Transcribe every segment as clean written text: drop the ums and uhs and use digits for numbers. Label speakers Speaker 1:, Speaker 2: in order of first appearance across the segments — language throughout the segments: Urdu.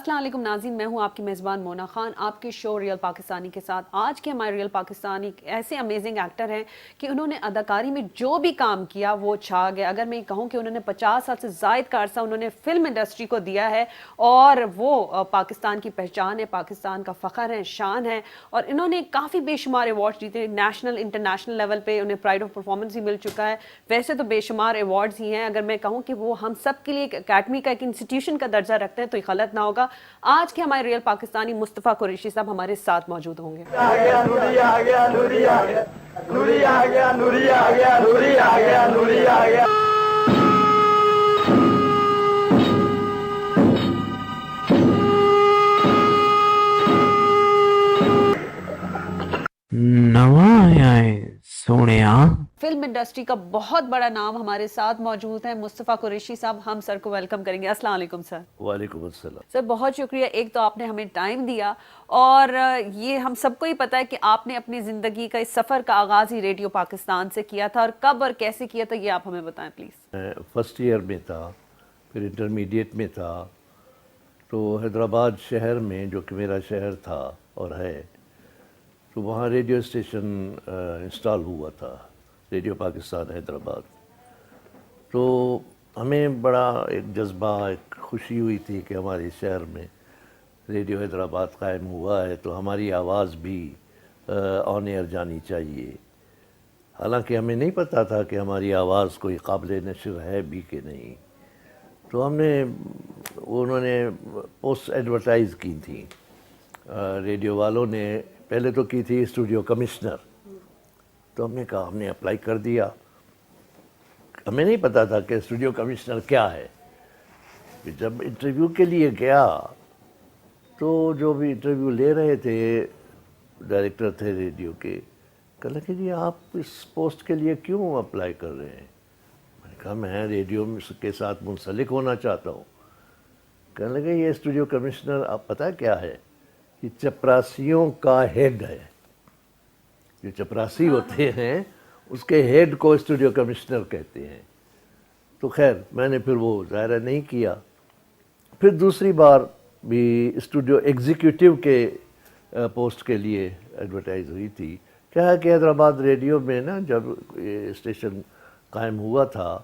Speaker 1: السلام علیکم ناظرین، میں ہوں آپ کی میزبان مونا خان آپ کے شو ریئل پاکستانی کے ساتھ۔ آج کے ہمارے ریئل پاکستانی ایسے امیزنگ ایکٹر ہیں کہ انہوں نے اداکاری میں جو بھی کام کیا وہ چھا گیا۔ اگر میں کہوں کہ انہوں نے 50 سال سے زائد کا عرصہ انہوں نے فلم انڈسٹری کو دیا ہے اور وہ پاکستان کی پہچان ہے، پاکستان کا فخر ہے، شان ہے، اور انہوں نے کافی بے شمار ایوارڈز جیتے، نیشنل انٹرنیشنل لیول پہ انہیں پرائڈ آف پرفارمنس بھی مل چکا ہے۔ ویسے تو بے شمار ایوارڈز ہی ہیں، اگر میں کہوں کہ وہ ہم سب کے لیے ایک اکیڈمی کا ایک انسٹیٹیوشن کا درجہ رکھتے ہیں تو یہ غلط نہ ہوگا۔ آج کے ہمارے ریئل پاکستانی مصطفیٰ قریشی صاحب ہمارے ساتھ موجود ہوں گے۔
Speaker 2: نواں آیا ہے سونیا۔
Speaker 1: فلم انڈسٹری کا بہت بڑا نام ہمارے ساتھ موجود ہے مصطفیٰ قریشی صاحب، ہم سر کو ویلکم کریں گے۔ السلام علیکم سر۔
Speaker 3: وعلیکم السلام۔
Speaker 1: سر بہت شکریہ، ایک تو آپ نے ہمیں ٹائم دیا، اور یہ ہم سب کو ہی پتہ ہے کہ آپ نے اپنی زندگی کا اس سفر کا آغاز ہی ریڈیو پاکستان سے کیا تھا، اور کب اور کیسے کیا تھا یہ آپ ہمیں بتائیں پلیز۔
Speaker 3: میں فرسٹ ایئر میں تھا، پھر انٹرمیڈیٹ میں تھا، تو حیدرآباد شہر میں جو کہ میرا شہر تھا اور ہے، تو وہاں ریڈیو اسٹیشن انسٹال ہوا تھا، ریڈیو پاکستان حیدرآباد۔ تو ہمیں بڑا ایک جذبہ، ایک خوشی ہوئی تھی کہ ہمارے شہر میں ریڈیو حیدرآباد قائم ہوا ہے تو ہماری آواز بھی آن ایئر جانی چاہیے۔ حالانکہ ہمیں نہیں پتہ تھا کہ ہماری آواز کوئی قابل نشر ہے بھی کہ نہیں، تو ہم نے انہوں نے پوسٹ ایڈورٹائز کی تھی ریڈیو والوں نے، پہلے تو کی تھی اسٹوڈیو کمشنر، تو ہم نے کہا، ہم نے اپلائی کر دیا۔ ہمیں نہیں پتہ تھا کہ اسٹوڈیو کمشنر کیا ہے۔ جب انٹرویو کے لیے گیا تو جو بھی انٹرویو لے رہے تھے ڈائریکٹر تھے ریڈیو کے، کہنے لگے جی آپ اس پوسٹ کے لیے کیوں اپلائی کر رہے ہیں؟ میں نے کہا میں ریڈیو کے ساتھ منسلک ہونا چاہتا ہوں۔ کہنے لگے یہ اسٹوڈیو کمشنر آپ پتہ کیا ہے؟ یہ چپراسیوں کا ہیڈ ہے، جو چپراسی ہوتے ہیں اس کے ہیڈ کو اسٹوڈیو کمشنر کہتے ہیں۔ تو خیر میں نے پھر وہ ظاہرہ نہیں کیا۔ پھر دوسری بار بھی اسٹوڈیو ایگزیکیوٹیو کے پوسٹ کے لیے ایڈورٹائز ہوئی تھی۔ کیا ہے کہ حیدرآباد ریڈیو میں نا جب یہ اسٹیشن قائم ہوا تھا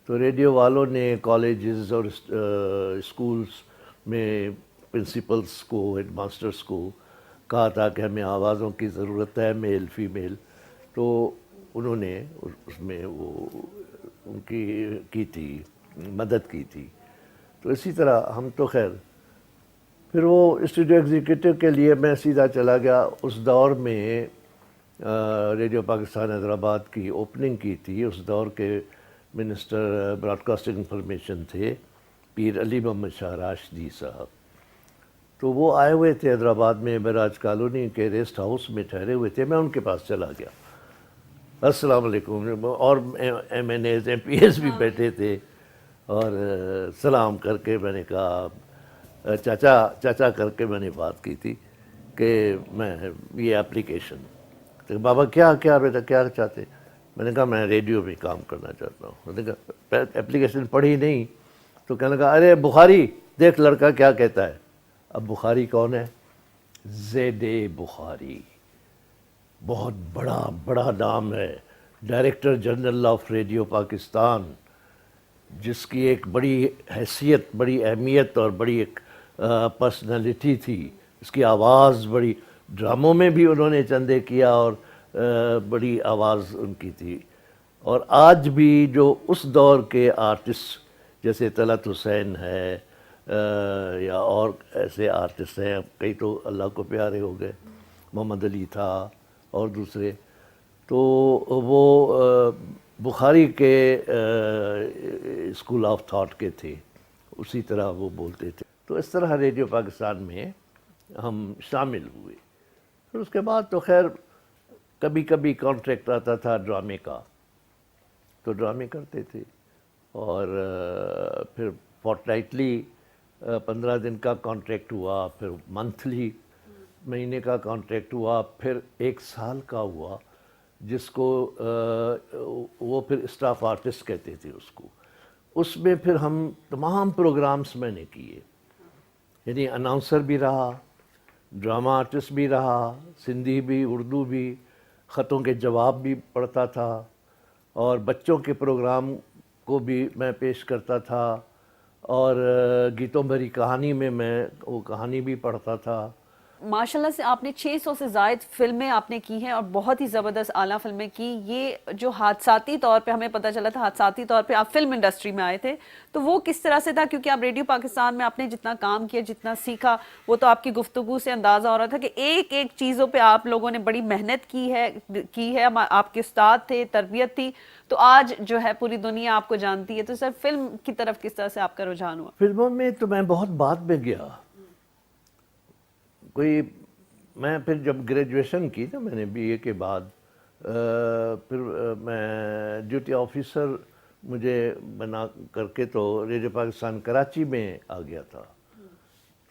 Speaker 3: تو ریڈیو والوں نے کالجز اور اسکولز میں پرنسپلس کو، ہیڈ ماسٹرس کو کہا تھا کہ ہمیں آوازوں کی ضرورت ہے، میل فیمیل، تو انہوں نے اس میں وہ ان کی تھی مدد کی تھی۔ تو اسی طرح ہم تو خیر پھر وہ اسٹوڈیو ایگزیکٹو کے لیے میں سیدھا چلا گیا۔ اس دور میں ریڈیو پاکستان حیدرآباد کی اوپننگ کی تھی، اس دور کے منسٹر براڈ کاسٹنگ انفارمیشن تھے پیر علی محمد شاہ راشدی صاحب۔ تو وہ آئے ہوئے تھے حیدرآباد میں، معراج کالونی کے ریسٹ ہاؤس میں ٹھہرے ہوئے تھے، میں ان کے پاس چلا گیا۔ السلام علیکم، اور M N As M P s بھی بیٹھے تھے، اور سلام کر کے میں نے کہا چاچا کر کے میں نے بات کی تھی کہ میں یہ اپلیکیشن، تو بابا کیا بیٹا کیا چاہتے؟ میں نے کہا میں ریڈیو میں کام کرنا چاہتا ہوں۔ میں نے کہا اپلیکیشن پڑھی نہیں، تو کہنے لگا ارے بخاری دیکھ لڑکا کیا کہتا ہے۔ اب بخاری کون ہے؟ زید بخاری، بہت بڑا نام ہے، director general of radio Pakistan, جس کی ایک بڑی حیثیت، بڑی اہمیت اور بڑی ایک پرسنالٹی تھی۔ اس کی آواز بڑی، ڈراموں میں بھی انہوں نے چندے کیا اور بڑی آواز ان کی تھی۔ اور آج بھی جو اس دور کے آرٹسٹ جیسے طلعت حسین ہے یا اور ایسے آرٹسٹ ہیں، کئی تو اللہ کو پیارے ہو گئے، محمد علی تھا اور دوسرے، تو وہ بخاری کے اسکول آف تھاٹ کے تھے، اسی طرح وہ بولتے تھے۔ تو اس طرح ریڈیو پاکستان میں ہم شامل ہوئے۔ پھر اس کے بعد تو خیر کبھی کبھی کانٹریکٹ آتا تھا ڈرامے کا، تو ڈرامے کرتے تھے، اور پھر فورٹنائٹلی 15 دن کا کانٹریکٹ ہوا، پھر منتھلی مہینے کا کانٹریکٹ ہوا، پھر 1 سال کا ہوا، جس کو وہ پھر اسٹاف آرٹسٹ کہتے تھے اس کو۔ اس میں پھر ہم تمام پروگرامز میں نے کیے، یعنی اناؤنسر بھی رہا، ڈرامہ آرٹسٹ بھی رہا، سندھی بھی، اردو بھی، خطوں کے جواب بھی پڑھتا تھا، اور بچوں کے پروگرام کو بھی میں پیش کرتا تھا، اور گیتوں بھری کہانی میں وہ کہانی بھی پڑھتا تھا۔
Speaker 1: ماشاءاللہ سے آپ نے 600 سے زائد فلمیں آپ نے کی ہیں اور بہت ہی زبردست اعلیٰ فلمیں کی۔ یہ جو حادثاتی طور پہ ہمیں پتہ چلا تھا، حادثاتی طور پہ آپ فلم انڈسٹری میں آئے تھے، تو وہ کس طرح سے تھا؟ کیونکہ آپ ریڈیو پاکستان میں آپ نے جتنا کام کیا، جتنا سیکھا، وہ تو آپ کی گفتگو سے اندازہ ہو رہا تھا کہ ایک ایک چیزوں پہ آپ لوگوں نے بڑی محنت کی ہے، آپ کے استاد تھے، تربیت تھی، تو آج جو ہے پوری دنیا آپ کو جانتی ہے۔ تو سر فلم کی طرف کس طرح سے آپ کا رجحان ہوا؟
Speaker 3: فلموں میں تو میں بہت بعد میں گیا، میں پھر جب گریجویشن کی نا میں نے بی اے کے بعد، پھر میں ڈیوٹی آفیسر مجھے بنا کر کے تو ریڈیو پاکستان کراچی میں آ گیا تھا،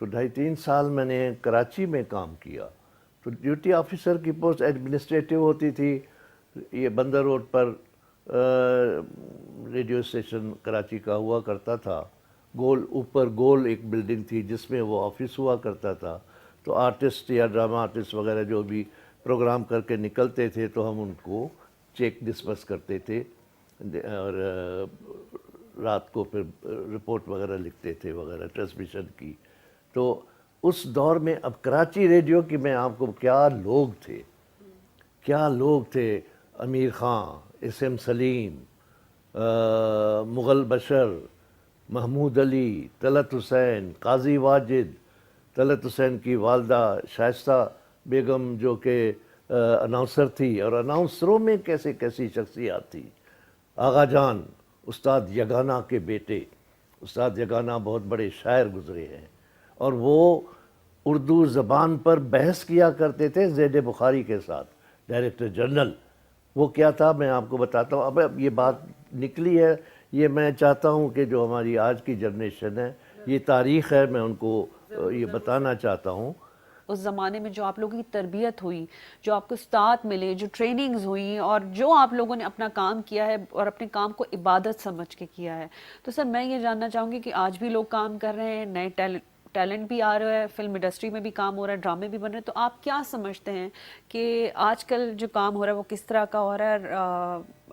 Speaker 3: تو 2.5-3 سال میں نے کراچی میں کام کیا۔ تو ڈیوٹی آفیسر کی پوسٹ ایڈمنسٹریٹو ہوتی تھی، یہ بندر روڈ پر ریڈیو اسٹیشن کراچی کا ہوا کرتا تھا، اوپر گول ایک بلڈنگ تھی جس میں وہ آفس ہوا کرتا تھا، تو آرٹسٹ یا ڈرامہ آرٹسٹ وغیرہ جو بھی پروگرام کر کے نکلتے تھے تو ہم ان کو چیک ڈسپرس کرتے تھے، اور رات کو پھر رپورٹ وغیرہ لکھتے تھے وغیرہ ٹرانسمیشن کی۔ تو اس دور میں اب کراچی ریڈیو کی میں آپ کو کیا لوگ تھے، امیر خان، ایس ایم سلیم، مغل بشر، محمود علی، طلعت حسین، قاضی واجد، طلعت حسین کی والدہ شائستہ بیگم جو کہ اناؤنسر تھی، اور اناؤنسروں میں کیسی شخصیات تھی، آغا جان، استاد یگانہ کے بیٹے، استاد یگانہ بہت بڑے شاعر گزرے ہیں، اور وہ اردو زبان پر بحث کیا کرتے تھے زید بخاری کے ساتھ، ڈائریکٹر جنرل۔ وہ کیا تھا میں آپ کو بتاتا ہوں، اب یہ بات نکلی ہے، یہ میں چاہتا ہوں کہ جو ہماری آج کی جنریشن ہے، یہ تاریخ ہے، میں ان کو یہ بتانا چاہتا ہوں۔
Speaker 1: اس زمانے میں جو آپ لوگوں کی تربیت ہوئی، جو آپ کو استاد ملے، جو ٹریننگز ہوئیں، اور جو آپ لوگوں نے اپنا کام کیا ہے اور اپنے کام کو عبادت سمجھ کے کیا ہے، تو سر میں یہ جاننا چاہوں گی کہ آج بھی لوگ کام کر رہے ہیں، نئے ٹیلنٹ بھی آ رہا ہے، فلم انڈسٹری میں بھی کام ہو رہا ہے، ڈرامے بھی بن رہے ہیں، تو آپ کیا سمجھتے ہیں کہ آج کل جو کام ہو رہا ہے وہ کس طرح کا ہو رہا ہے،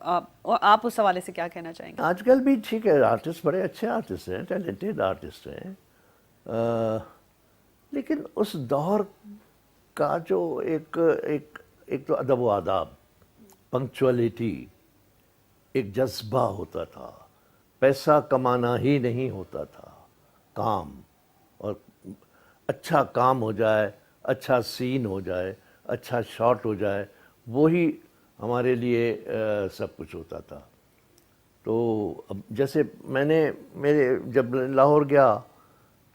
Speaker 1: اور آپ اس حوالے سے کیا کہنا چاہیں گے؟
Speaker 3: آج کل بھی ٹھیک ہے، آرٹسٹ بڑے اچھے آرٹسٹ ہیں، ٹیلنٹڈ آرٹسٹ ہیں، لیکن اس دور کا جو ایک تو ادب و آداب، پنکچولیٹی، ایک جذبہ ہوتا تھا، پیسہ کمانا ہی نہیں ہوتا تھا، کام، اور اچھا کام ہو جائے، اچھا سین ہو جائے، اچھا شاٹ ہو جائے، وہی ہمارے لیے سب کچھ ہوتا تھا۔ تو اب جیسے میرے جب لاہور گیا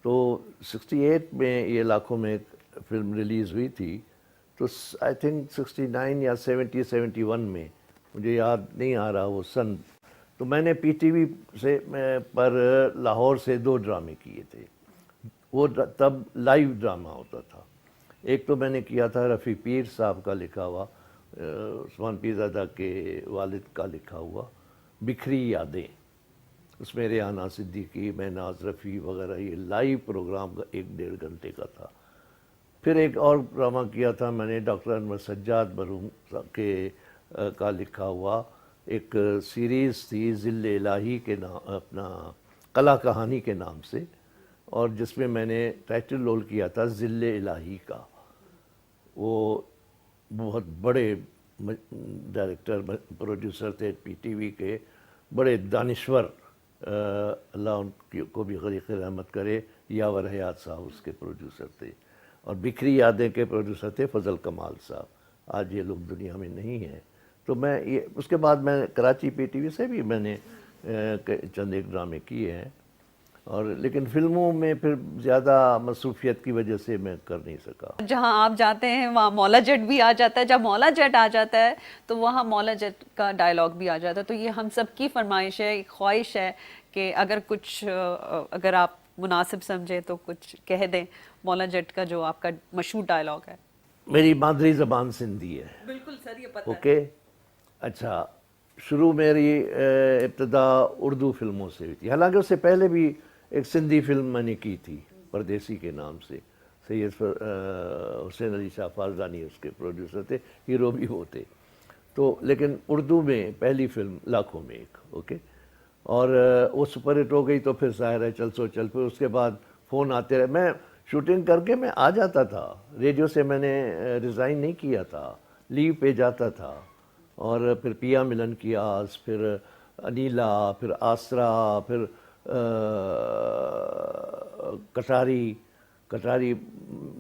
Speaker 3: تو 68 میں یہ لاکھوں میں ایک فلم ریلیز ہوئی تھی، تو آئی تھنک 69 یا 71 میں، مجھے یاد نہیں آ رہا وہ سن، تو میں نے پی ٹی وی پر لاہور سے 2 ڈرامے کیے تھے، وہ تب لائیو ڈرامہ ہوتا تھا۔ ایک تو میں نے کیا تھا رفیع پیر صاحب کا لکھا ہوا، عثمان پیرزادہ کے والد کا لکھا ہوا، بکھری یادیں، اس میں ریحانہ صدیقی، مہناز رفیع وغیرہ، یہ لائیو پروگرام 1-1.5 گھنٹے کا تھا۔ پھر ایک اور ڈرامہ کیا تھا میں نے ڈاکٹر انور سجاد مرحوم کا لکھا ہوا، ایک سیریز تھی ذل الہی کے نام، اپنا قلعہ کہانی کے نام سے، اور جس میں میں نے ٹائٹل رول کیا تھا ذل الہی کا۔ وہ بہت بڑے ڈائریکٹر پروڈیوسر تھے پی ٹی وی کے، بڑے دانشور، اللہ ان کو بھی غریق رحمت کرے، یاور حیات صاحب اس کے پروڈیوسر تھے، اور بکھری یادیں کے پروڈیوسر تھے فضل کمال صاحب، آج یہ لوگ دنیا میں نہیں ہیں۔ تو میں اس کے بعد میں کراچی پی ٹی وی سے بھی میں نے چند ایک ڈرامے کیے ہیں، اور لیکن فلموں میں پھر زیادہ مصروفیت کی وجہ سے میں کر نہیں سکا۔
Speaker 1: جہاں آپ جاتے ہیں وہاں مولا جٹ بھی آ جاتا ہے، جب مولا جٹ آ جاتا ہے تو وہاں مولا جٹ کا ڈائلاگ بھی آ جاتا ہے، تو یہ ہم سب کی فرمائش ہے، ایک خواہش ہے کہ اگر آپ مناسب سمجھیں تو کچھ کہہ دیں مولا جٹ کا جو آپ کا مشہور ڈائلاگ ہے۔
Speaker 3: میری مادری زبان سندھی ہے۔
Speaker 1: بالکل سر، یہ پتہ ہے۔
Speaker 3: اوکے، اچھا، شروع میری ابتدا اردو فلموں سے ہوئی تھی، حالانکہ اس سے پہلے بھی ایک سندھی فلم میں نے کی تھی، پردیسی کے نام سے. سید حسین علی شاہ فارزانی اس کے پروڈیوسر تھے, ہیرو بھی وہ تھے. تو لیکن اردو میں پہلی فلم لاکھوں میں ایک, اوکے, اور وہ سپر ہٹ ہو گئی. تو پھر ظاہر ہے چل سو چل, پھر اس کے بعد فون آتے رہے. میں شوٹنگ کر کے میں آ جاتا تھا, ریڈیو سے میں نے ریزائن نہیں کیا تھا, لیو پہ جاتا تھا. اور پھر پیا ملن کی آس, پھر انیلا, پھر آسرا, پھر کٹاری,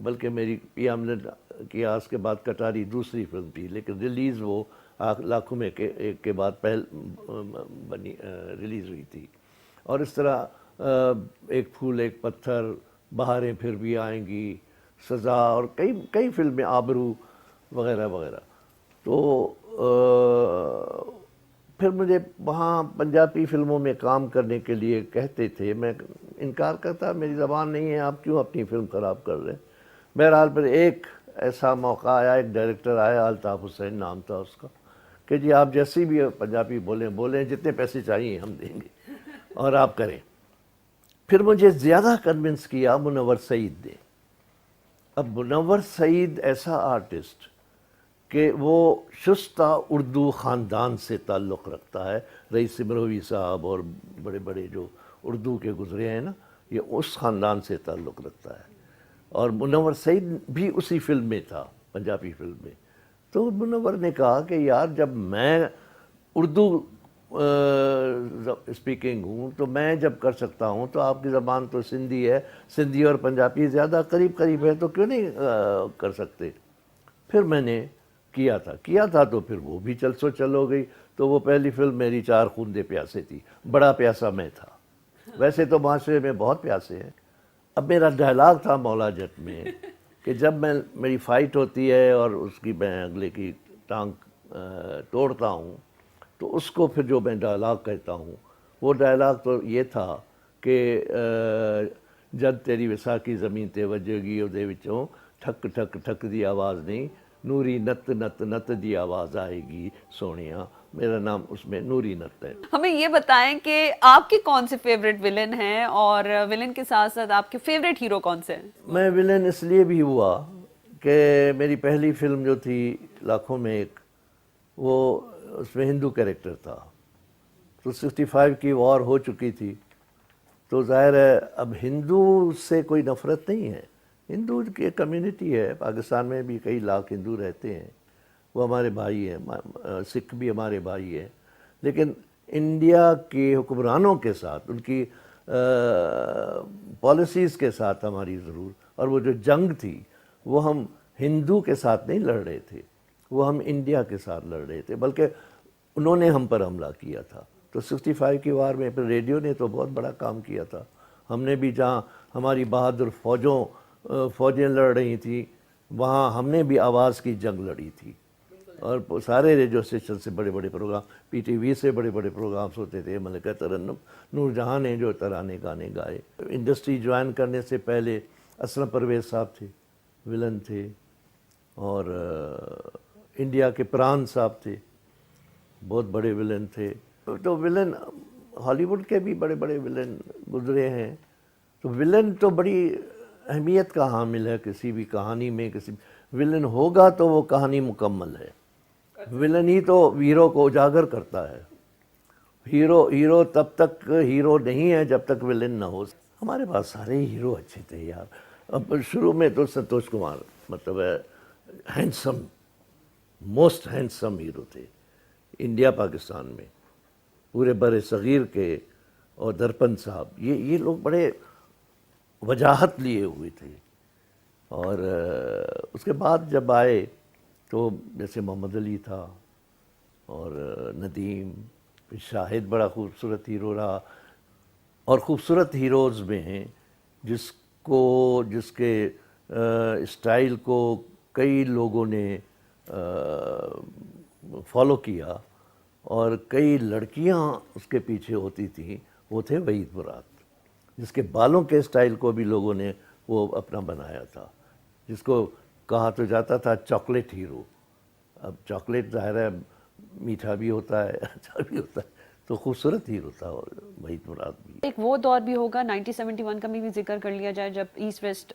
Speaker 3: بلکہ میری پیا ملن کی آس کے بعد کٹاری دوسری فلم تھی, لیکن ریلیز وہ لاکھوں میں ایک کے بعد ریلیز ہوئی تھی. اور اس طرح ایک پھول ایک پتھر, بہاریں پھر بھی آئیں گی, سزا, اور کئی فلمیں, آبرو وغیرہ وغیرہ. تو پھر مجھے وہاں پنجابی فلموں میں کام کرنے کے لیے کہتے تھے, میں انکار کرتا, میری زبان نہیں ہے, آپ کیوں اپنی فلم خراب کر رہے ہیں. بہرحال پھر ایک ایسا موقع آیا, ایک ڈائریکٹر آیا, الطاف حسین نام تھا اس کا, کہ جی آپ جیسی بھی پنجابی بولیں, جتنے پیسے چاہیے ہم دیں گے اور آپ کریں. پھر مجھے زیادہ کنونس کیا منور سعید نے. اب منور سعید ایسا آرٹسٹ کہ وہ شستہ اردو خاندان سے تعلق رکھتا ہے. رئیس سمروی صاحب اور بڑے بڑے جو اردو کے گزرے ہیں نا, یہ اس خاندان سے تعلق رکھتا ہے. اور منور سعید بھی اسی فلم میں تھا, پنجابی فلم میں. تو منور نے کہا کہ یار جب میں اردو اسپیکنگ ہوں تو میں جب کر سکتا ہوں, تو آپ کی زبان تو سندھی ہے, سندھی اور پنجابی زیادہ قریب ہے, تو کیوں نہیں کر سکتے. پھر میں نے کیا تھا تو پھر وہ بھی چل سو چل ہو گئی. تو وہ پہلی فلم میری چار خوندے پیاسے تھی. بڑا پیاسا میں تھا, ویسے تو معاشرے میں بہت پیاسے ہیں. اب میرا ڈائلاگ تھا مولا جٹ میں کہ جب میری فائٹ ہوتی ہے اور اس کی میں اگلے کی ٹانگ توڑتا ہوں, تو اس کو پھر جو میں ڈائلاگ کہتا ہوں, وہ ڈائلاگ تو یہ تھا کہ جد تیری وساکی زمین تے وجے ਉਹਦੇ ਵਿੱਚੋਂ ٹھک ٹھک ٹھک دی آواز نہیں, نوری نت نت نت دی آواز آئے گی سونیا. میرا نام اس میں نوری نت ہے.
Speaker 1: ہمیں یہ بتائیں کہ آپ کے کون سے فیوریٹ ولن ہیں, اور ولن کے ساتھ ساتھ آپ کے فیوریٹ ہیرو کون سے ہیں؟
Speaker 3: میں ولن اس لیے بھی ہوا کہ میری پہلی فلم جو تھی لاکھوں میں ایک, وہ اس میں ہندو کیریکٹر تھا. تو 65 کی وار ہو چکی تھی, تو ظاہر ہے اب ہندو سے کوئی نفرت نہیں ہے. ہندو کی کمیونٹی ہے, پاکستان میں بھی کئی لاکھ ہندو رہتے ہیں, وہ ہمارے بھائی ہیں, سکھ بھی ہمارے بھائی ہیں. لیکن انڈیا کے حکمرانوں کے ساتھ, ان کی پالیسیز کے ساتھ ہماری ضرور, اور وہ جو جنگ تھی وہ ہم ہندو کے ساتھ نہیں لڑ رہے تھے, وہ ہم انڈیا کے ساتھ لڑ رہے تھے, بلکہ انہوں نے ہم پر حملہ کیا تھا. تو 65 کی وار میں پھر ریڈیو نے تو بہت بڑا کام کیا تھا. ہم نے بھی جہاں ہماری بہادر فوجیں لڑ رہی تھیں, وہاں ہم نے بھی آواز کی جنگ لڑی تھی. اور سارے ریڈیو اسٹیشن سے بڑے بڑے پروگرام, پی ٹی وی سے بڑے بڑے پروگرامز ہوتے تھے. ملکہ ترنم, نور جہاں نے جو ترانے گانے گائے. انڈسٹری جوائن کرنے سے پہلے اسلم پرویز صاحب تھے, ولن تھے, اور انڈیا کے پران صاحب تھے, بہت بڑے ولن تھے. تو ولن ہالی ووڈ کے بھی بڑے بڑے ولن گزرے ہیں. تو ولن تو بڑی اہمیت کا حامل ہے کسی بھی کہانی میں. کسی ولن ہوگا تو وہ کہانی مکمل ہے. ولن ہی تو ہیرو کو اجاگر کرتا ہے. ہیرو تب تک ہیرو نہیں ہے جب تک ولن نہ ہو. ہمارے پاس سارے ہیرو اچھے تھے یار. اب شروع میں تو سنتوش کمار مطلب ہے ہینڈسم, موسٹ ہینڈسم ہیرو تھے انڈیا پاکستان میں, پورے بر صغیر کے. اور درپن صاحب, یہ لوگ بڑے وجاہت لیے ہوئے تھے. اور اس کے بعد جب آئے تو جیسے محمد علی تھا, اور ندیم, پھر شاہد بڑا خوبصورت ہیرو رہا. اور خوبصورت ہیروز میں ہیں جس کے اسٹائل کو کئی لوگوں نے فالو کیا, اور کئی لڑکیاں اس کے پیچھے ہوتی تھیں. وہ تھے وحید مراد, جس کے بالوں کے اسٹائل کو بھی لوگوں نے وہ اپنا بنایا تھا, جس کو کہا تو جاتا تھا چاکلیٹ ہیرو. اب چاکلیٹ ظاہر ہے میٹھا بھی ہوتا ہے, اچھا بھی ہوتا ہے, تو خوبصورت ہیرو تھا اور وحید مراد بھی.
Speaker 1: ایک وہ دور بھی ہوگا 1971 کا بھی ذکر کر لیا جائے جب ایسٹ ویسٹ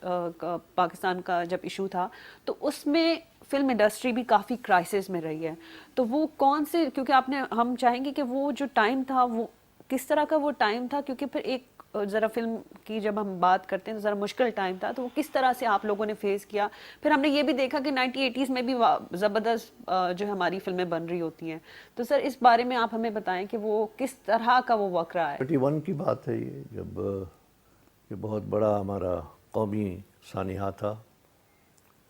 Speaker 1: پاکستان کا جب ایشو تھا, تو اس میں فلم انڈسٹری بھی کافی کرائسس میں رہی ہے. تو وہ کون سے, کیونکہ آپ نے, ہم چاہیں گے کہ وہ جو ٹائم تھا وہ کس طرح کا وہ ٹائم تھا, کیونکہ پھر ایک ذرا فلم کی جب ہم بات کرتے ہیں تو ذرا مشکل ٹائم تھا, تو وہ کس طرح سے آپ لوگوں نے فیس کیا. پھر ہم نے یہ بھی دیکھا کہ 1980s میں بھی زبردست جو ہماری فلمیں بن رہی ہوتی ہیں. تو سر اس بارے میں آپ ہمیں بتائیں کہ وہ کس طرح کا وہ وقت رہا ہے.
Speaker 3: 31 کی بات ہے یہ, جب یہ بہت بڑا ہمارا قومی سانحہ تھا,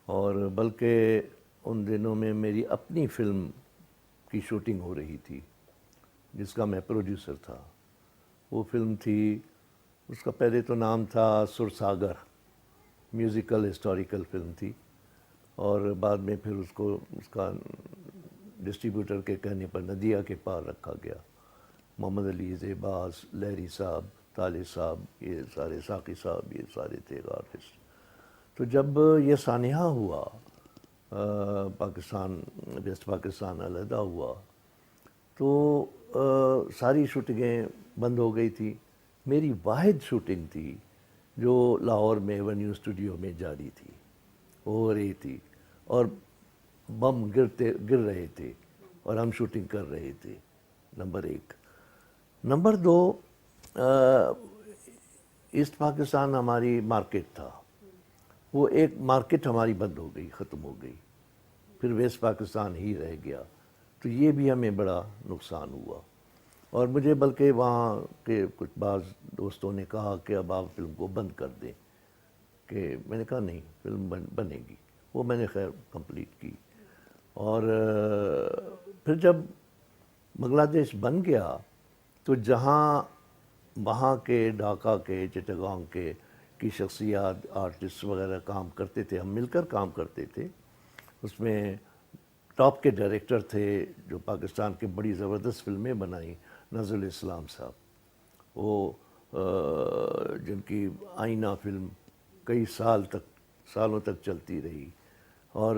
Speaker 3: اور بلکہ ان دنوں میں میری اپنی فلم کی شوٹنگ ہو رہی تھی جس کا میں پروڈیوسر تھا. وہ فلم تھی, اس کا پہلے تو نام تھا سرساگر, میوزیکل ہسٹوریکل فلم تھی, اور بعد میں پھر اس کا ڈسٹریبیوٹر کے کہنے پر ندیہ کے پار رکھا گیا. محمد علی زیباز, لہری صاحب, طالب صاحب, یہ سارے, ساقی صاحب, یہ سارے تھے آرٹسٹ. تو جب یہ سانحہ ہوا, پاکستان, ویسٹ پاکستان علیحدہ ہوا, تو ساری شوٹنگیں بند ہو گئی تھی. میری واحد شوٹنگ تھی جو لاہور میں ایونیو اسٹوڈیو میں جاری تھی, ہو رہی تھی, اور بم گر رہے تھے اور ہم شوٹنگ کر رہے تھے. نمبر ایک. نمبر دو, ایسٹ پاکستان ہماری مارکیٹ تھا, وہ ایک مارکیٹ ہماری بند ہو گئی, ختم ہو گئی. پھر ویسٹ پاکستان ہی رہ گیا. تو یہ بھی ہمیں بڑا نقصان ہوا. اور مجھے بلکہ وہاں کے کچھ بعض دوستوں نے کہا کہ اب آپ فلم کو بند کر دیں, کہ میں نے کہا نہیں, فلم بنے گی. وہ میں نے خیر کمپلیٹ کی. اور پھر جب بنگلہ دیش بن گیا تو جہاں وہاں کے ڈھاکہ کے, چٹاگانگ کے کی شخصیات, آرٹسٹ وغیرہ کام کرتے تھے, ہم مل کر کام کرتے تھے. اس میں ٹاپ کے ڈائریکٹر تھے جو پاکستان کے بڑی زبردست فلمیں بنائیں, نظر الاسلام صاحب, وہ جن کی آئینہ فلم کئی سالوں تک چلتی رہی, اور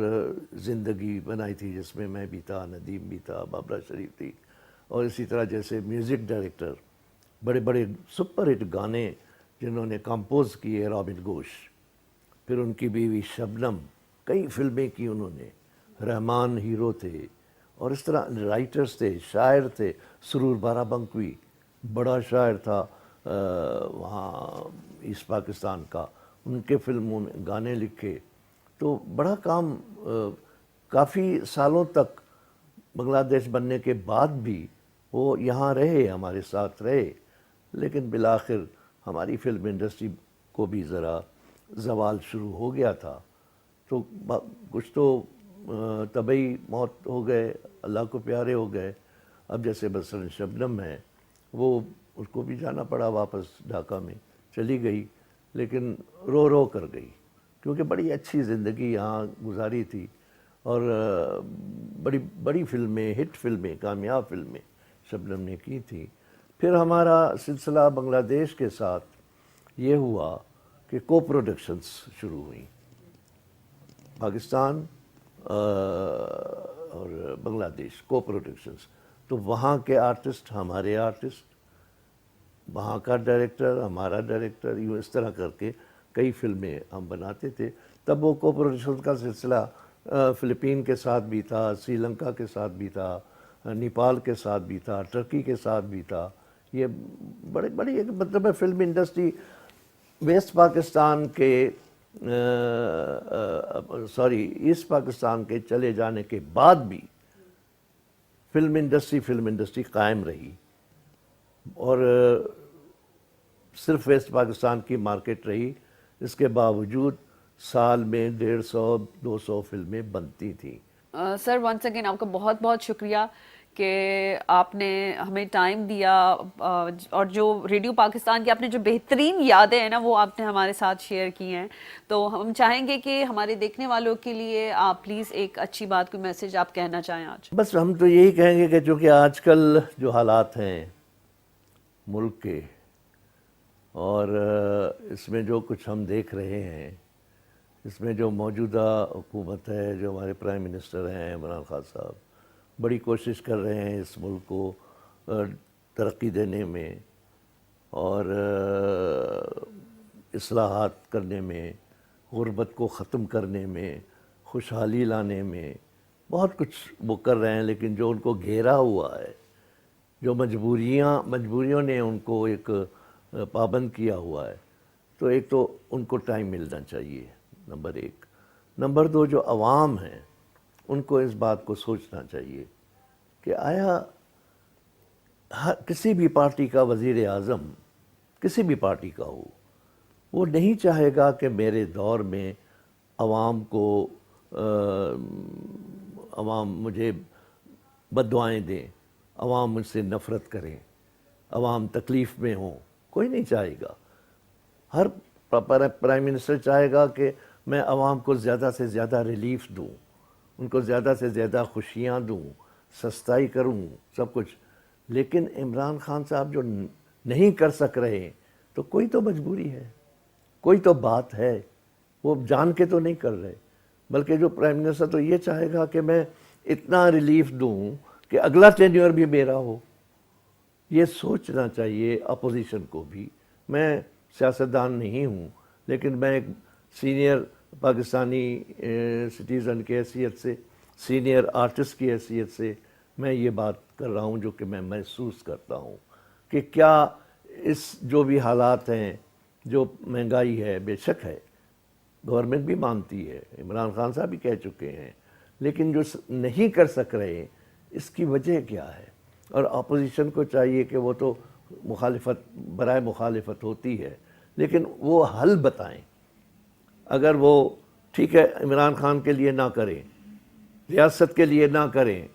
Speaker 3: زندگی بنائی تھی جس میں میں بھی تھا, ندیم بھی تھا, بابرا شریف تھی. اور اسی طرح جیسے میوزک ڈائریکٹر, بڑے بڑے سپر ہٹ گانے جنہوں نے کمپوز کیے, رابن گھوش, پھر ان کی بیوی شبنم, کئی فلمیں کی انہوں نے. رحمان ہیرو تھے, اور اس طرح رائٹرز تھے, شاعر تھے. سرور بارہ بنکوی بڑا شاعر تھا وہاں ایسٹ پاکستان کا, ان کے فلموں میں گانے لکھے. تو بڑا کام, کافی سالوں تک بنگلہ دیش بننے کے بعد بھی وہ یہاں رہے, ہمارے ساتھ رہے. لیکن بالآخر ہماری فلم انڈسٹری کو بھی ذرا زوال شروع ہو گیا تھا. تو کچھ تو طبعی موت ہو گئے, اللہ کو پیارے ہو گئے. اب جیسے مثلاً شبنم ہے, وہ اس کو بھی جانا پڑا واپس, ڈھاکہ میں چلی گئی, لیکن رو رو کر گئی, کیونکہ بڑی اچھی زندگی یہاں گزاری تھی, اور بڑی بڑی فلمیں, ہٹ فلمیں, کامیاب فلمیں شبنم نے کی تھی. پھر ہمارا سلسلہ بنگلہ دیش کے ساتھ یہ ہوا کہ کو پروڈکشنز شروع ہوئیں, پاکستان اور بنگلہ دیش کو پروڈکشنز. تو وہاں کے آرٹسٹ ہمارے آرٹسٹ, وہاں کا ڈائریکٹر ہمارا ڈائریکٹر, یوں اس طرح کر کے کئی فلمیں ہم بناتے تھے. تب وہ کو پروڈکشن کا سلسلہ فلپین کے ساتھ بھی تھا, سری لنکا کے ساتھ بھی تھا, نیپال کے ساتھ بھی تھا, ٹرکی کے ساتھ بھی تھا. یہ بڑی ایک مطلب ہے فلم انڈسٹری ویسٹ پاکستان کے ایسٹ پاکستان کے چلے جانے کے بعد بھی فلم انڈسٹری قائم رہی. اور صرف ویسٹ پاکستان کی مارکیٹ رہی. اس کے باوجود سال میں 150-200 فلمیں بنتی تھیں.
Speaker 1: سر ونس اگین آپ کا بہت بہت شکریہ کہ آپ نے ہمیں ٹائم دیا, اور جو ریڈیو پاکستان کی آپ نے جو بہترین یادیں ہیں نا وہ آپ نے ہمارے ساتھ شیئر کی ہیں. تو ہم چاہیں گے کہ ہمارے دیکھنے والوں کے لیے آپ پلیز ایک اچھی بات, کوئی میسیج آپ کہنا چاہیں آج.
Speaker 3: بس ہم تو یہی کہیں گے کہ چونکہ آج کل جو حالات ہیں ملک کے, اور اس میں جو کچھ ہم دیکھ رہے ہیں, اس میں جو موجودہ حکومت ہے, جو ہمارے پرائم منسٹر ہیں عمران خان صاحب, بڑی کوشش کر رہے ہیں اس ملک کو ترقی دینے میں اور اصلاحات کرنے میں، غربت کو ختم کرنے میں، خوشحالی لانے میں بہت کچھ وہ کر رہے ہیں، لیکن جو ان کو گھیرا ہوا ہے، جو مجبوریوں نے ان کو ایک پابند کیا ہوا ہے، تو ایک تو ان کو ٹائم ملنا چاہیے، نمبر ایک۔ نمبر دو، جو عوام ہیں ان کو اس بات کو سوچنا چاہیے کہ آیا کسی بھی پارٹی کا وزیر اعظم کسی بھی پارٹی کا ہو، وہ نہیں چاہے گا کہ میرے دور میں عوام کو عوام مجھے بد دعائیں دیں، عوام مجھ سے نفرت کریں، عوام تکلیف میں ہوں۔ کوئی نہیں چاہے گا۔ ہر پرائم منسٹر چاہے گا کہ میں عوام کو زیادہ سے زیادہ ریلیف دوں، ان کو زیادہ سے زیادہ خوشیاں دوں، سستائی کروں، سب کچھ۔ لیکن عمران خان صاحب جو نہیں کر سک رہے، تو کوئی تو مجبوری ہے، کوئی تو بات ہے، وہ جان کے تو نہیں کر رہے۔ بلکہ جو پرائم منسٹر تو یہ چاہے گا کہ میں اتنا ریلیف دوں کہ اگلا ٹینیور بھی میرا ہو۔ یہ سوچنا چاہیے اپوزیشن کو بھی۔ میں سیاستدان نہیں ہوں، لیکن میں ایک سینئر پاکستانی سٹیزن کی حیثیت سے، سینئر آرٹسٹ کی حیثیت سے میں یہ بات کر رہا ہوں جو کہ میں محسوس کرتا ہوں کہ کیا اس جو بھی حالات ہیں، جو مہنگائی ہے، بے شک ہے، گورنمنٹ بھی مانتی ہے، عمران خان صاحب بھی کہہ چکے ہیں، لیکن جو نہیں کر سک رہے، اس کی وجہ کیا ہے؟ اور اپوزیشن کو چاہیے کہ وہ تو مخالفت برائے مخالفت ہوتی ہے، لیکن وہ حل بتائیں۔ اگر وہ ٹھیک ہے عمران خان کے لیے نہ کریں، ریاست کے لیے نہ کریں،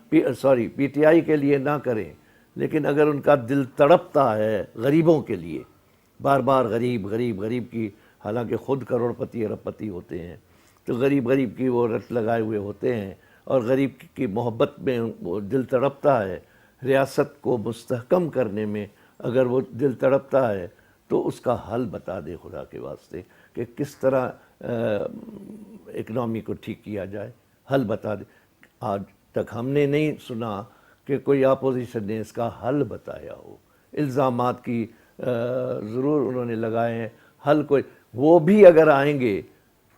Speaker 3: پی ٹی آئی کے لیے نہ کریں، لیکن اگر ان کا دل تڑپتا ہے غریبوں کے لیے، بار بار غریب غریب غریب کی، حالانکہ خود کروڑ پتی ارب پتی ہوتے ہیں، تو غریب غریب کی وہ رٹ لگائے ہوئے ہوتے ہیں، اور غریب کی محبت میں وہ دل تڑپتا ہے، ریاست کو مستحکم کرنے میں اگر وہ دل تڑپتا ہے، تو اس کا حل بتا دے خدا کے واسطے کہ کس طرح اکنامی کو ٹھیک کیا جائے، حل بتا دے۔ آج تک ہم نے نہیں سنا کہ کوئی اپوزیشن نے اس کا حل بتایا ہو۔ الزامات کی ضرور انہوں نے لگائے ہیں، حل کوئی، وہ بھی اگر آئیں گے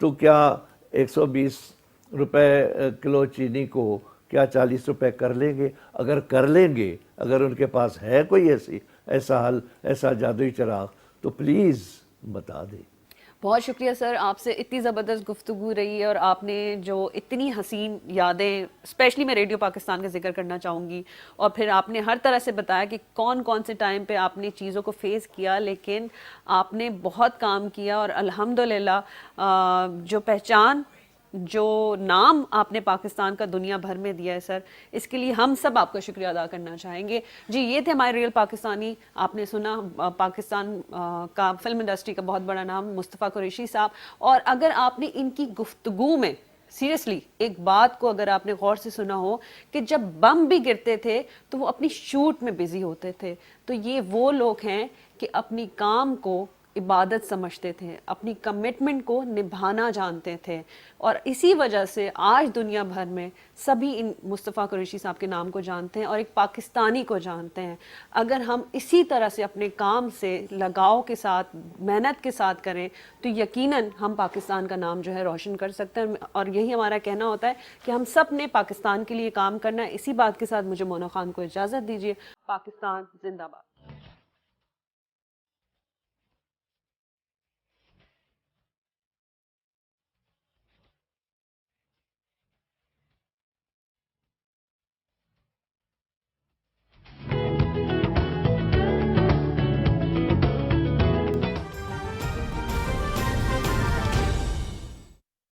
Speaker 3: تو کیا 120 روپے کلو چینی کو کیا 40 روپے کر لیں گے؟ اگر کر لیں گے، اگر ان کے پاس ہے کوئی ایسا حل، ایسا جادوئی چراغ، تو پلیز بتا دیں۔
Speaker 1: بہت شکریہ سر، آپ سے اتنی زبردست گفتگو رہی ہے، اور آپ نے جو اتنی حسین یادیں، اسپیشلی میں ریڈیو پاکستان کا ذکر کرنا چاہوں گی، اور پھر آپ نے ہر طرح سے بتایا کہ کون کون سے ٹائم پہ آپ نے چیزوں کو فیس کیا، لیکن آپ نے بہت کام کیا، اور الحمدللہ جو پہچان، جو نام آپ نے پاکستان کا دنیا بھر میں دیا ہے سر، اس کے لیے ہم سب آپ کا شکریہ ادا کرنا چاہیں گے۔ جی، یہ تھے ہمارے ریئل پاکستانی۔ آپ نے سنا پاکستان کا فلم انڈسٹری کا بہت بڑا نام مصطفیٰ قریشی صاحب، اور اگر آپ نے ان کی گفتگو میں سیریسلی ایک بات کو اگر آپ نے غور سے سنا ہو کہ جب بم بھی گرتے تھے تو وہ اپنی شوٹ میں بزی ہوتے تھے، تو یہ وہ لوگ ہیں کہ اپنی کام کو عبادت سمجھتے تھے، اپنی کمٹمنٹ کو نبھانا جانتے تھے، اور اسی وجہ سے آج دنیا بھر میں سبھی ان مصطفیٰ قریشی صاحب کے نام کو جانتے ہیں اور ایک پاکستانی کو جانتے ہیں۔ اگر ہم اسی طرح سے اپنے کام سے لگاؤ کے ساتھ، محنت کے ساتھ کریں تو یقیناً ہم پاکستان کا نام جو ہے روشن کر سکتے ہیں، اور یہی ہمارا کہنا ہوتا ہے کہ ہم سب نے پاکستان کے لیے کام کرنا ہے۔ اسی بات کے ساتھ مجھے مونا خان کو اجازت دیجیے۔ پاکستان زندہ باد۔